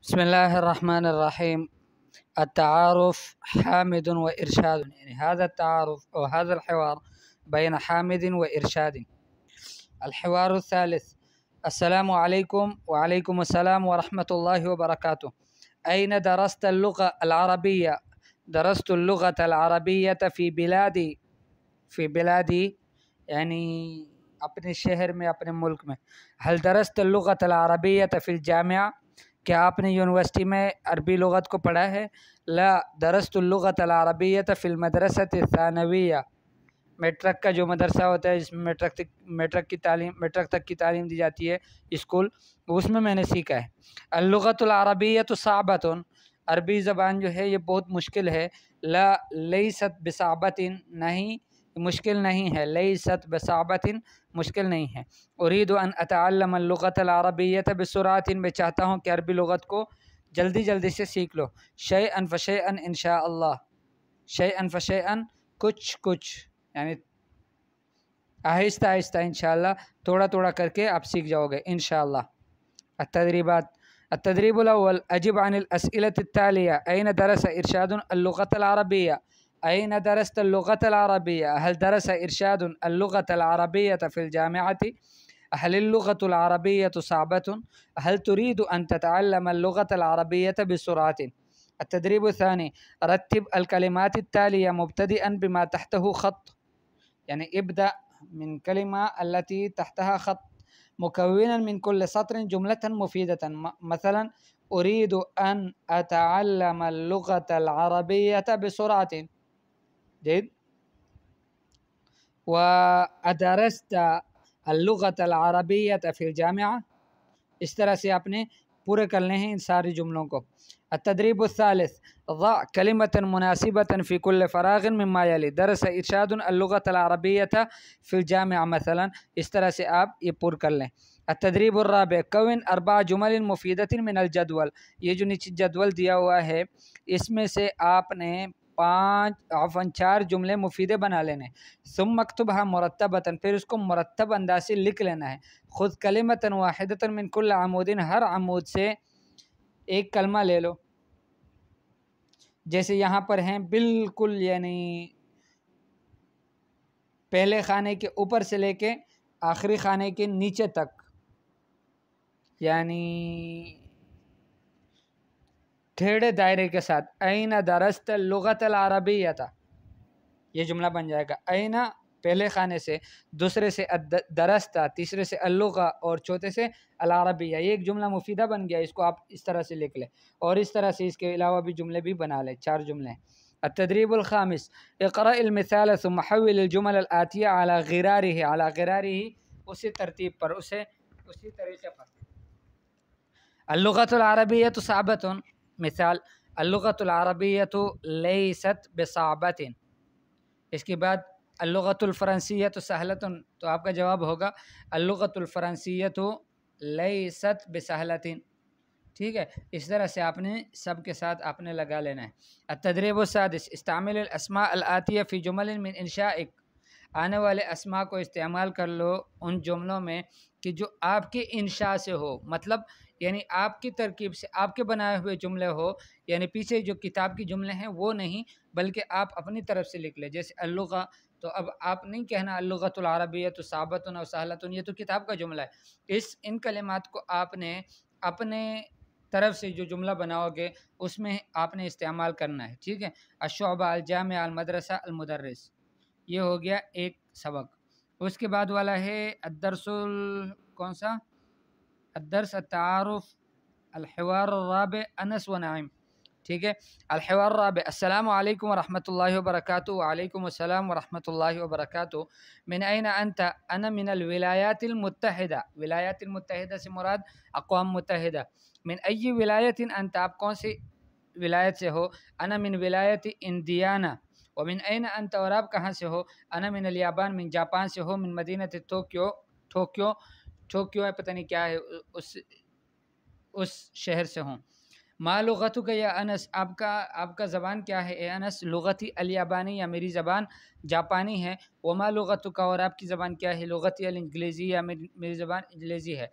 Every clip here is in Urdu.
بسم الله الرحمن الرحيم. التعارف حامد وإرشاد، يعني هذا التعارف أو هذا الحوار بين حامد وإرشاد. الحوار الثالث: السلام عليكم. وعليكم السلام ورحمة الله وبركاته. أين درست اللغة العربية؟ درست اللغة العربية في بلادي يعني اپنے شہر میں، اپنے ملک میں. هل درست اللغة العربية في الجامعة؟ کیا آپ نے یونیورسٹی میں عربی لغت کو پڑھا ہے؟ لا درست اللغة العربية في المدرسة الثانوية. میٹرک کا جو مدرسہ ہوتا ہے جس میں میٹرک تک کی تعلیم دی جاتی ہے، اسکول، اس میں میں نے سیکھا ہے. اللغة العربية صعبة. عربی زبان جو ہے یہ بہت مشکل ہے. لا لیست بصعبة، نہیں مشکل نہیں ہے. لیست بصعبة، مشکل نہیں ہے. اريد ان اتعلم اللغة العربية بسرعة، میں چاہتا ہوں کہ عربی لغت کو جلدی سے سیکھ لو. شيئا فشيئا ان شاء اللہ. شيئا فشيئا، کچھ یعنی آہستہ انشاءاللہ، تھوڑا کر کے آپ سیکھ جاؤ گے انشاءاللہ. التدريبات: التدريب الأول: أجب عن الأسئلة التالية. أين درس إرشاد اللغة العربية؟ أين درست اللغة العربية؟ هل درس إرشاد اللغة العربية في الجامعة؟ هل اللغة العربية صعبة؟ هل تريد أن تتعلم اللغة العربية بسرعة؟ التدريب الثاني: رتب الكلمات التالية مبتدئا بما تحته خط، يعني ابدأ من كلمة التي تحتها خط، مكونا من كل سطر جملة مفيدة. مثلا: أريد أن أتعلم اللغة العربية بسرعة. جيد. وأدرست اللغة العربية في الجامعة. اس طرح سے آپ نے پورے کرنے ہیں ان ساری جملوں کو. التدريب الثالث: ضع كلمة مناسبة في كل فراغ مما يلي. درس إرشاد اللغة العربية في الجامعة مثلا. اس طرح سے آپ یہ پور کر لیں. التدريب الرابع: كون 4 جمل مفيدة من الجدول. یہ جو نیچے جدول دیا ہوا ہے اس میں سے آپ نے 4 جملے مفیدے بنا لینے. ثم اکتبها مرتبة، پھر اس کو مرتب انداز سے لکھ لینا ہے. خذ كلمة واحدة من كل عمود، ہر عمود سے ایک کلمہ لے لو. جیسے یہاں پر ہیں بالکل، یعنی پہلے خانے کے اوپر سے لے کے آخری خانے کے نیچے تک، یعنی ٹھیڑے دائرے کے ساتھ. این درست اللغة العربیة، یہ جملہ بن جائے گا. این پہلے خانے سے، دوسرے سے درست، تیسرے سے اللغہ اور چوتھے سے العربیہ. یہ ایک جملہ مفیدہ بن گیا. اس کو آپ اس طرح سے لکھ لیں اور اس طرح سے اس کے علاوہ بھی جملے بھی بنا لیں. 4 جملے ہیں. التدريب الخامس: اقرأ المثال ثم حول الجمل الآتية على غراره، اسی ترتیب پر، اسی طریقے پر. اللغة العربية صعبة. مثال: اللغة العربية ليست بصعبة. اس کے بعد اللغة الفرنسية سهلة، تو آپ کا جواب ہوگا اللغة الفرنسية ليست بسهلة. ٹھیک ہے، اس طرح سے آپ نے سب کے ساتھ آپ نے لگا لینا ہے. التدريب السادس: استعمل الاسماء الآتية في جمل من انشائك. آنے والے اسماء کو استعمال کر لو ان جملوں میں کہ جو آپ کے انشاء سے ہو، مطلب یعنی آپ کی ترکیب سے، آپ کے بنائے ہوئے جملے ہو، یعنی پیچھے جو کتاب کی جملے ہیں وہ نہیں، بلکہ آپ اپنی طرف سے لکھ لیں. جیسے اللغہ، تو اب آپ نہیں کہنا اللغة العربية صعبة او سهلة، یہ تو کتاب کا جملہ ہے. ان کلمات کو آپ نے اپنے طرف سے جو جملہ بناؤ گے اس میں آپ نے استعمال کرنا ہے. ٹھیک ہے. الشعبہ، الجامعہ، المدرسہ، المدرس، یہ ہو گیا ایک سبق. اس کے بعد والا ہے الدرس کون سا؟ الدرس التعارف، الحوار الرابع، انس و نعیم. ٹھیک ہے. الحوار الرابع: السلام علیکم ورحمۃ اللہ وبرکاتہ. وعلیکم السلام ورحمۃ اللہ وبرکاتہ. من این انت؟ انا من الولایات المتحدہ. ولایات المتحدہ سے مراد اقوام متحدہ. من ای ولایت انت؟ آپ کون سی ولایت سے ہو؟ انا من ولایت اندیانا. ومن این انت؟ اور آپ کہاں سے ہو؟ انا من الیابان، من جاپان سے ہو. من مدینہ ٹوکیو ہے، پتہ نہیں کیا ہے، اس شہر سے ہوں. ما لغتک یا انس؟ آپ کا زبان کیا ہے اے انس؟ لغتی الیابانی، یا میری زبان جاپانی ہے. وما لغتک؟ اور آپ کی زبان کیا ہے؟ لغتی الانگلیزی، یا میری زبان انگلیزی ہے.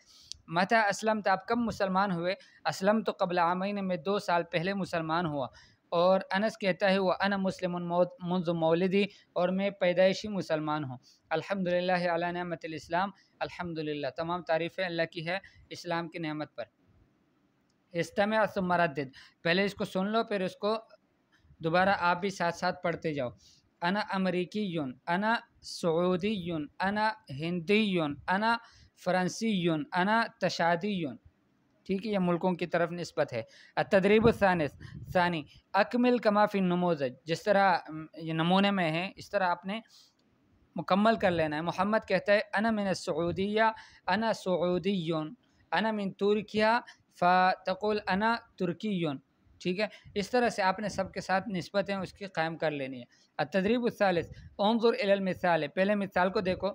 متى اسلمت آپ کب مسلمان ہوئے؟ اسلمت قبل عامین میں 2 سال پہلے مسلمان ہوا. اور انس کہتا ہے وہ انا مسلم منذ مولدی اور میں پیدائشی مسلمان ہوں. الحمدللہ علی نعمت الاسلام. الحمدللہ تمام تعریفیں اللہ کی ہے اسلام کی نعمت پر. استمع ثم ردد پہلے اس کو سن لو پھر اس کو دوبارہ آپ بھی ساتھ ساتھ پڑھتے جاؤ. انا امریکی، انا سعودی، انا ہندی، انا فرانسی، انا تشادی. ٹھیک ہے، یہ ملکوں کی طرف نسبت ہے. التدریب ثانی اکمل کما فی النموذج، جس طرح یہ نمونے میں ہے اس طرح آپ نے مکمل کر لینا ہے. محمد کہتا ہے انا من السعودیہ، انا سعودی. انا من ترکیہ فتقول انا ترکی. ٹھیک ہے، اس طرح سے آپ نے سب کے ساتھ نسبتیں اس کی قائم کر لینی ہے. التدریب الثالث انظر الی المثال، پہلے مثال کو دیکھو.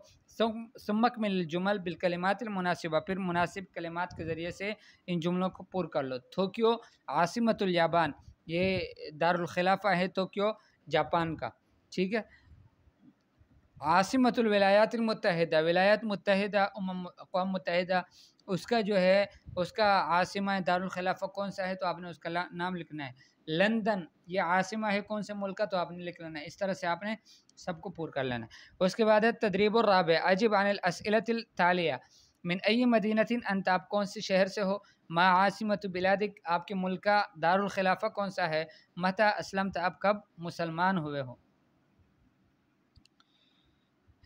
ثم اکمل الجمل بالکلمات المناسبہ، پھر مناسب کلمات کے ذریعے سے ان جملوں کو پور کر لو. ٹوکیو عاصمۃ الیابان، یہ دارالخلافہ ہے ٹوکیو جاپان کا. ٹھیک ہے. عاصمۃ الولایات المتحدہ، ولایات متحدہ اقوام متحدہ اس کا جو ہے اس کا عاصمہ دارالخلافہ کون سا ہے تو آپ نے اس کا نام لکھنا ہے. لندن یہ عاصمہ ہے کون سے ملک کا تو آپ نے لکھ لینا ہے. اس طرح سے آپ نے سب کو پور کر لینا ہے. اس کے بعد ہے تدریب الرابع اجب عن الاسئلۃ التالیہ. من ای مدینہ انت، آپ کون سے شہر سے ہو؟ ما عاصمۃ بلادک، آپ کے ملک کا دارالخلافہ کون سا ہے؟ متى اسلمت، آپ کب مسلمان ہوئے ہو؟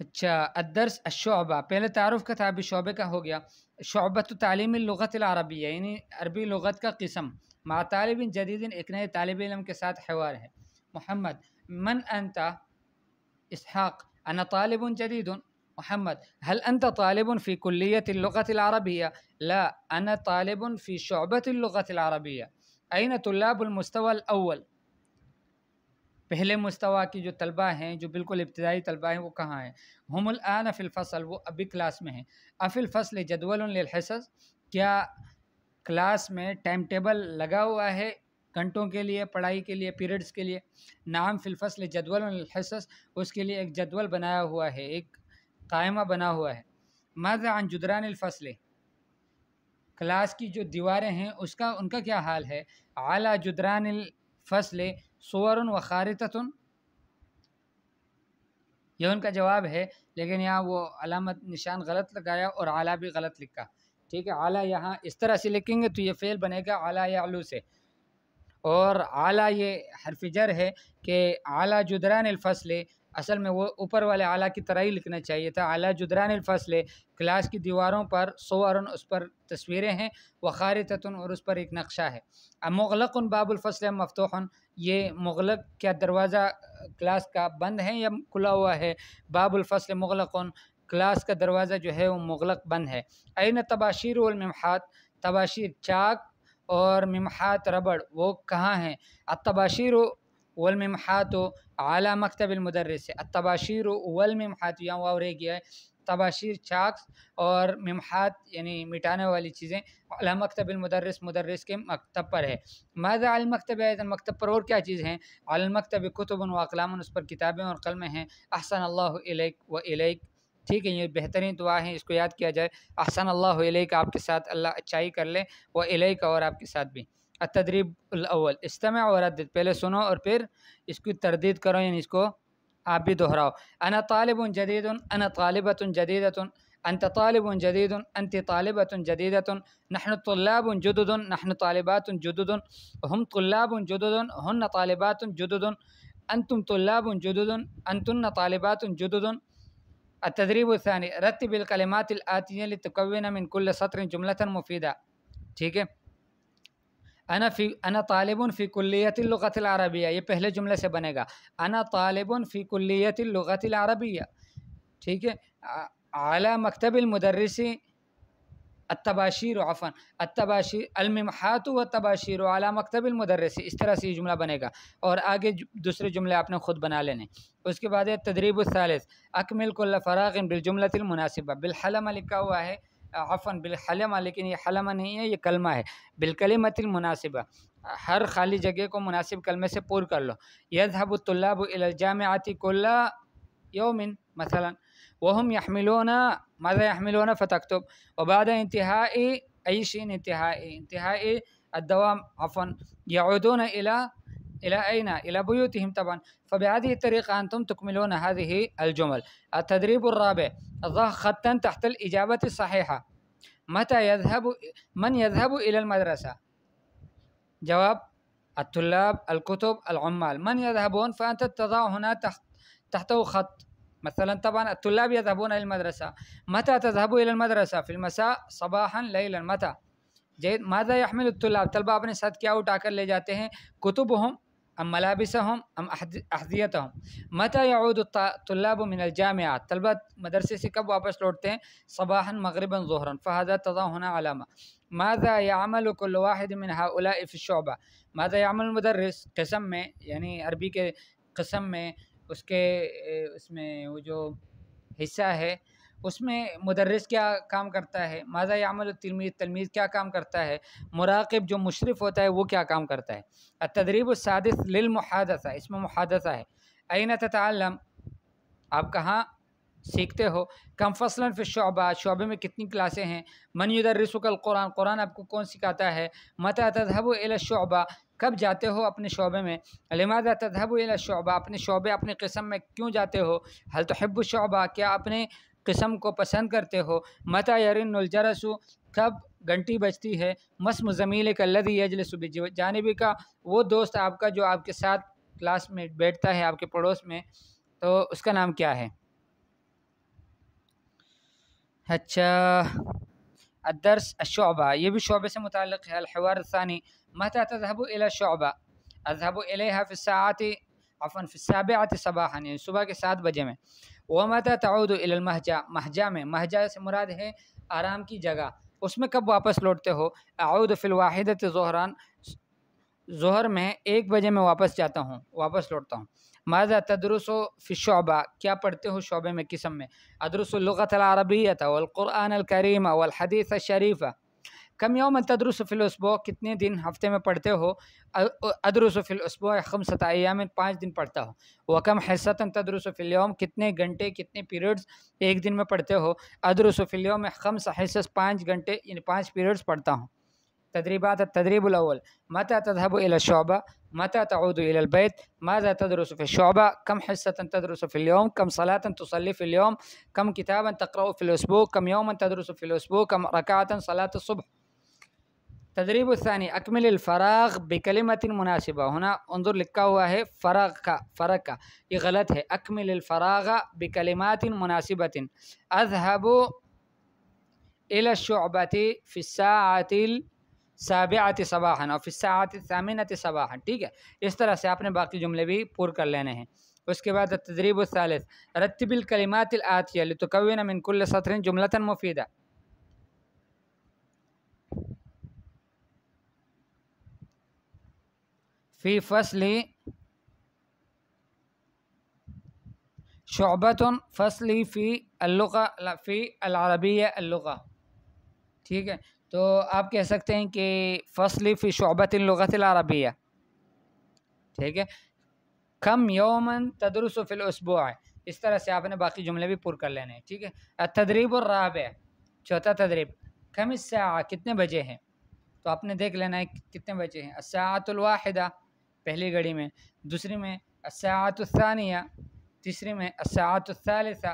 اچھا، الدرس الشعبہ، پہلے تعارف کا تھا ابھی شعبے کا ہو گیا. شعبۃ تعلیم اللغت العربیہ، یعنی عربی لغت کا قسم. مع طالب جدید، ایک نئے طالب علم کے ساتھ حوار ہے. محمد من انت؟ اسحاق انا طالب جدید. محمد هل انت طالب في كلية اللغة العربية؟ لا انا طالب في شعبة اللغة العربية. اين طلاب المستوى الاول؟ پہلے مستویٰ کی جو طلبہ ہیں جو بالکل ابتدائی طلبہ ہیں وہ کہاں ہیں؟ ہم الآن فی الفصل، وہ ابھی کلاس میں ہیں. افی الفصل جدول للحصص، کیا کلاس میں ٹائم ٹیبل لگا ہوا ہے گھنٹوں کے لیے، پڑھائی کے لیے، پیریڈز کے لیے؟ نعم فی الفصل جدول للحصص، اس کے لیے ایک جدول بنایا ہوا ہے، ایک قائمہ بنا ہوا ہے. ماذا عن جدران الفصل، کلاس کی جو دیواریں ہیں اس کا ان کا کیا حال ہے؟ علی جدران الفصل صور و خارطۃ، یہ ان کا جواب ہے، لیکن یہاں وہ علامت نشان غلط لگایا اور اعلیٰ بھی غلط لکھا. ٹھیک ہے، اعلیٰ یہاں اس طرح سے لکھیں گے تو یہ فعل بنے گا اعلیٰ یعلو سے، اور اعلیٰ یہ حرف جر ہے کہ اعلیٰ جدران الفصل، اصل میں وہ اوپر والے اعلیٰ کی طرح ہی لکھنا چاہیے تھا. اعلیٰ جدران الفصل، کلاس کی دیواروں پر صورن، اس پر تصویریں ہیں، وخارطۃ، اور اس پر ایک نقشہ ہے. مغلق باب الفصل مفتوح، یہ مغلق کیا دروازہ کلاس کا بند ہے یا کھلا ہوا ہے؟ باب الفصل مغلق، کلاس کا دروازہ جو ہے وہ مغلق بند ہے. این طباشیر والممحات، طباشیر چاک اور ممحات ربڑ وہ کہاں ہیں؟ الطباشیر والممحات علی مکتب المدرس. الطباشیر والممحات، یہاں واو رہ گیا ہے. طباشیر چاکس اور ممحات یعنی مٹانے والی چیزیں علی مکتب المدرس، مدرس کے مکتب پر ہے. ماذا علی المکتب، مکتب پر اور کیا چیز ہیں؟ علی المکتب کتب و اقلام، اس پر کتابیں اور قلمیں ہیں. احسن اللہ الیک و الیک، ٹھیک ہے، یہ بہترین دعا ہے، اس کو یاد کیا جائے. احسن اللہ الیک، آپ کے ساتھ اللہ اچھائی کر لے، و الیک، اور آپ کے ساتھ بھی. التدریب الاول استمع و ردد، پہلے سنو اور پھر اس کی تردید کرو، یعنی اس کو آپ بھی دہراؤ. انا طالب جدید، انا طالبۃ جدیدۃ، انت طالب جدید، انت طالبۃ جدیدۃ، نحن طلاب جدد، نحن طالبات جدد، هم طلاب جدد، هن طالبات جدد، انتم طلاب جدد، انتن طالبات جدد. التدریب الثانی رتب الکلمات الآتیہ لتکون من کل سطر جملة مفیدہ. ٹھیک ہے، انا طالب فی کلیت اللغت العربیہ، یہ پہلے جملے سے بنے گا. انا طالب فی کلیت اللغت العربیہ. ٹھیک ہے، اعلی مکتب المدرس التباشیر، عفوا التباشیر الممحات والتباشیر اعلی مکتب المدرس، اس طرح سے یہ جملہ بنے گا، اور آگے دوسرے جملے آپ نے خود بنا لینے. اس کے بعد ہے تدریب الثالث اکمل کل فراغ بالجملۃ المناسبہ. بالحلم لکھا ہوا ہے، عفوا بالحلم، لیکن یہ حلم نہیں ہے، یہ کلمہ ہے. بالکلمۃ المناسبہ، ہر خالی جگہ کو مناسب کلمے سے پور کر لو. یذهب الطلاب الى الجامعۃ کل یوم مثلا، وهم يحملون ماذا يحملون فتكتب. وبعد انتهاء أي شيء انتهاء الدوام عفوا يعودون إلى أين؟ إلى بيوتهم طبعا. فبهذه الطريقة أنتم تكملون هذه الجمل. التدريب الرابع، ضع خطا تحت الإجابة الصحيحة. من يذهب إلى المدرسة؟ جواب: الطلاب، الكتب، العمال. من يذهبون؟ فأنت تضع هنا تحته خط. مثلا طبعا الطلاب يذهبون إلى المدرسة. متى تذهب إلى المدرسة؟ في المساء، صباحا، ليلا. متى؟ جيد. ماذا يحمل الطلاب؟ طلبہ اپنے ساتھ کیا اٹھا کر لے جاتے ہیں؟ کتبهم ام ملابسهم ام احذیتهم. متى يعود الطلاب من الجامعة؟ طلبہ مدرسے سے کب واپس لوٹتے ہیں؟ صباحا، مغربا، ظہرا. فهذا تضع هنا علامة. ماذا يعمل كل واحد من هؤلاء في الشعبة؟ ماذا يعمل المدرس؟ قسم میں، یعنی عربی کے قسم میں اس میں وہ جو حصہ ہے اس میں مدرس کیا کام کرتا ہے؟ ماذا يعمل التلميذ؟ تلمیذ کیا کام کرتا ہے؟ مراقب جو مشرف ہوتا ہے وہ کیا کام کرتا ہے؟ التدریب السادس للمحادثہ، اس میں محادثہ ہے. أين تتعلم؟ آپ کہاں سیکھتے ہو؟ کم فصلا فی الشعبہ، شعبے میں کتنی کلاسیں ہیں؟ من یدرسک القرآن، قرآن آپ کو کون سکھاتا ہے؟ متى تذهب إلى الشعبہ، کب جاتے ہو اپنے شعبے میں؟ لماذا تذهب إلى الشعبہ، اپنے شعبے اپنے قسم میں کیوں جاتے ہو؟ هل تحب الشعبہ، کیا اپنے قسم کو پسند کرتے ہو؟ متى يرن الجرس، کب گھنٹی بجتی ہے؟ ما اسم زمیلک الذی یجلس بجانبک، وہ دوست آپ کا جو آپ کے ساتھ کلاس میں بیٹھتا ہے آپ کے پڑوس میں، تو اس کا نام کیا ہے؟ اچھا، الدرس الشعبہ، یہ بھی شعبے سے متعلق ہے. الحوار الثانی، متى تذهب الى الشعبہ؟ اذهب الیہا فی الساعة عفوا فی السابعة صباحا، یعنی صبح کے 7 بجے میں. ومتى تعود الى المہجہ، مہجہ میں، مہجہ سے مراد ہے آرام کی جگہ، اس میں کب واپس لوٹتے ہو؟ اعود فی الواحدة ظہران، ظہر میں 1 بجے میں واپس جاتا ہوں، واپس لوٹتا ہوں. ماذا تدرس فی الشعبہ، کیا پڑھتے ہو شعبے میں قسم میں؟ ادرس اللغة العربیة والقرآن الکریم والحدیث الشریف. کم یوما تدرس فی الاسبوع، کتنے دن ہفتے میں پڑھتے ہو؟ ادرس فی الاسبوع 5 ایام، 5 دن پڑھتا ہوں. وکم حصۃ تدرس فی الیوم، کتنے گھنٹے کتنے پیریڈز ایک دن میں پڑھتے ہو؟ ادرس فی الیوم 5 حصص، 5 گھنٹے یعنی 5 پیریڈز پڑھتا ہوں. تدریبات. التدریب الاول، متى تذهب الى الشعبة؟ متى تعود الى البيت؟ ماذا تدرس في الشعبة؟ كم حصة تدرس في اليوم؟ كم صلاة تصلي في اليوم؟ كم كتابا تقرأ في الأسبوع؟ كم يوما تدرس في الأسبوع؟ كم ركعة صلاة الصبح؟ تدریب الثانی، اکمل الفراغ بکلمۃ مناسبہ. ہونا انظر لکھا ہوا ہے فرق کا، یہ غلط ہے. اکمل الفراغ بکلمات مناسبۃ. اذهب الى الشعبة في الساعة 7 صباحا اور فی الساعة 8 صباحا. ٹھیک ہے، اس طرح سے آپ نے باقی جملے بھی پور کر لینے ہیں. اس کے بعد التدریب الثالث، رتب الکلمات الآتیہ لتکون من کل سطر جملة مفیدہ. فی فصل شعبة، فصلی فی اللغة، فی العربیہ اللغة. ٹھیک ہے، تو آپ کہہ سکتے ہیں کہ فصلی فی شعبۃ اللغۃ العربیہ. ٹھیک ہے، کم یومن تدرس فی الاسبوع. اس طرح سے آپ نے باقی جملے بھی پور کر لینے ہیں. ٹھیک ہے. التدریب الرابع، چوتھا تدریب، کم الساعہ، کتنے بجے ہیں؟ تو آپ نے دیکھ لینا ہے کتنے بجے ہیں. الساعۃ الواحدہ، پہلی گھڑی میں. دوسری میں الساعۃ الثانیہ. تیسری میں الساعۃ الثالثہ.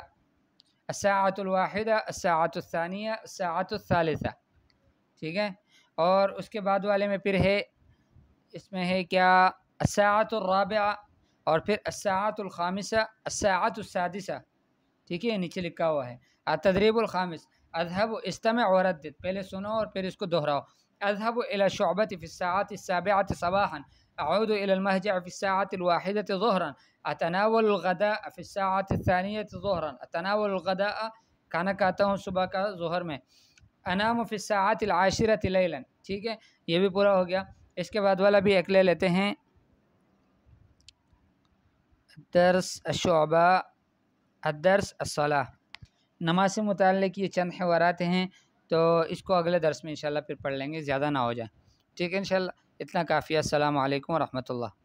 الساعۃ الواحدہ، الساعۃ الثانیہ، الساعۃ الثالثہ. ٹھیک ہے، اور اس کے بعد والے میں پھر ہے، اس میں ہے کیا، الساعۃ الرابعہ، اور پھر الساعۃ الخامسہ، الساعۃ السادسہ. ٹھیک ہے، نیچے لکھا ہوا ہے. التدریب الخامس، اذهب، استمع وردد، پہلے سنو اور پھر اس کو دہراؤ. اذهب الى الشعبة في الساعة 7 صباحا، اعود الى المهجع في الساعة 1 ظهرا، اتناول الغداء في الساعة 2 ظهرا، اتناول الغداء، کھانا کھاتا ہوں صبح کا ظہر میں. انام فی الساعة 10 لیلا. ٹھیک ہے، یہ بھی پورا ہو گیا. اس کے بعد والا بھی ایک لے لیتے ہیں، درس الشعبہ، الدرس الصلاۃ. نماز سے متعلق یہ چند حوارات ہیں، تو اس کو اگلے درس میں انشاءاللہ پھر پڑھ لیں گے، زیادہ نہ ہو جائے. ٹھیک ہے، انشاءاللہ اتنا کافی ہے. السلام علیکم ورحمۃ اللہ.